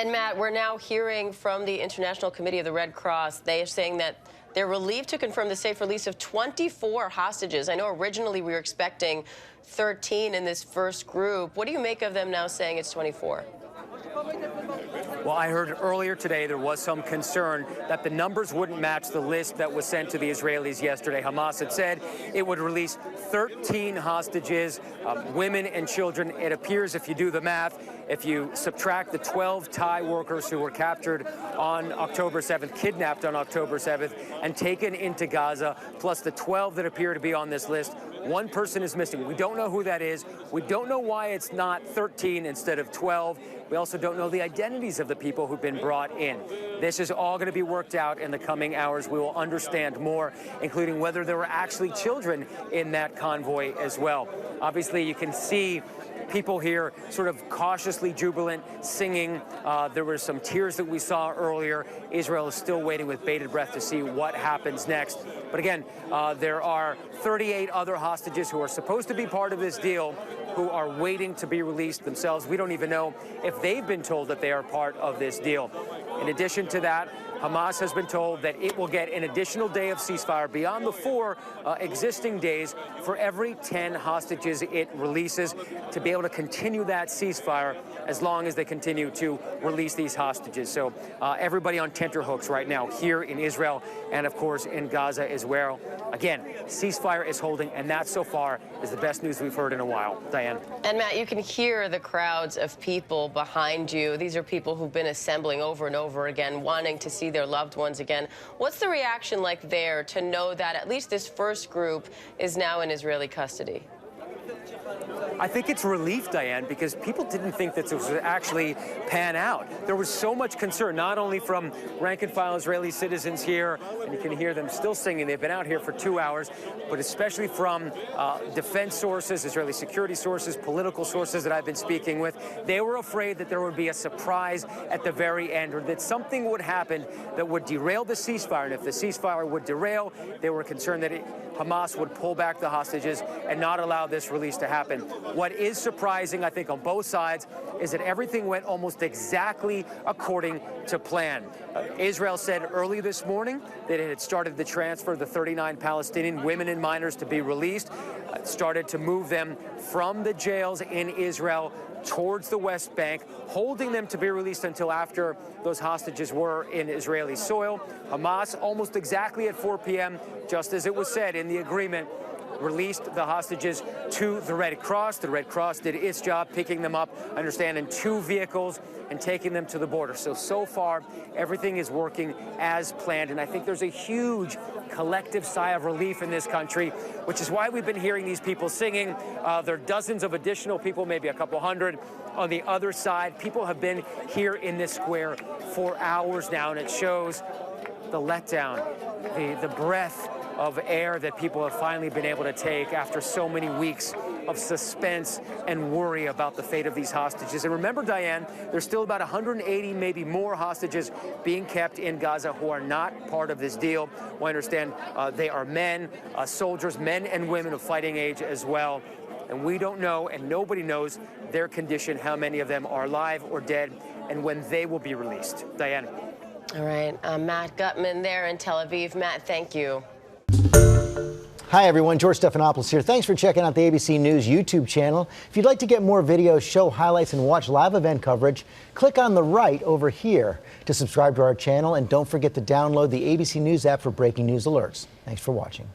And Matt, we're now hearing from the International Committee of the Red Cross. They are saying that they're relieved to confirm the safe release of 24 hostages. I know originally we were expecting 13 in this first group. What do you make of them now saying it's 24? Well, I heard earlier today there was some concern that the numbers wouldn't match the list that was sent to the Israelis yesterday. Hamas had said it would release 13 hostages, women and children. It appears, if you do the math, if you subtract the 12 Thai workers who were captured on October 7th, kidnapped on October 7th, and taken into Gaza, plus the 12 that appear to be on this list, one person is missing. We don't know who that is. We don't know why it's not 13 instead of 12. We also don't know the identities of the people who've been brought in. This is all going to be worked out in the coming hours. We will understand more, including whether there were actually children in that convoy as well. Obviously, you can see people here sort of cautiously jubilant, singing. There were some tears that we saw earlier. Israel is still waiting with bated breath to see what happens next. But again, there are 38 other hostages who are supposed to be part of this deal who are waiting to be released themselves. We don't even know if they've been told that they are part of this deal. In addition to that, Hamas has been told that it will get an additional day of ceasefire beyond the 4 existing days for every 10 hostages it releases, to be able to continue that ceasefire as long as they continue to release these hostages. So everybody on tenterhooks right now here in Israel and, of course, in Gaza as well. Again, ceasefire is holding, and that so far is the best news we've heard in a while. Diane. And Matt, you can hear the crowds of people behind you. These are people who've been assembling over and over again, wanting to see their loved ones again. What's the reaction like there to know that at least this first group is now in Israeli custody? I think it's relief, Diane, because people didn't think that this would actually pan out. There was so much concern, not only from rank-and-file Israeli citizens here, and you can hear them still singing. They've been out here for 2 hours, but especially from defense sources, Israeli security sources, political sources that I've been speaking with. They were afraid that there would be a surprise at the very end, or that something would happen that would derail the ceasefire. And if the ceasefire would derail, they were concerned that Hamas would pull back the hostages and not allow this release to happen. What is surprising, I think, on both sides is that everything went almost exactly according to plan. Israel said early this morning that it had started the transfer of the 39 Palestinian women and minors to be released. It started to move them from the jails in Israel towards the West Bank, holding them to be released until after those hostages were in Israeli soil. Hamas, almost exactly at 4 p.m., just as it was said in the agreement, released the hostages to the Red Cross. The Red Cross did its job, picking them up, I understand, in 2 vehicles and taking them to the border. So far, everything is working as planned. And I think there's a huge collective sigh of relief in this country, which is why we've been hearing these people singing. There are dozens of additional people, maybe a couple hundred on the other side. People have been here in this square for hours now, and it shows the letdown, the breath of air that people have finally been able to take after so many weeks of suspense and worry about the fate of these hostages. And remember, Diane, there's still about 180, maybe more hostages being kept in Gaza who are not part of this deal. We understand they are men, soldiers, men and women of fighting age as well. And we don't know, and nobody knows their condition, how many of them are alive or dead, and when they will be released. Diane. All right, Matt Gutman there in Tel Aviv. Matt, thank you. Hi, everyone. George Stephanopoulos here. Thanks for checking out the ABC News YouTube channel. If you'd like to get more videos, show highlights, and watch live event coverage, click on the right over here to subscribe to our channel. And don't forget to download the ABC News app for breaking news alerts. Thanks for watching.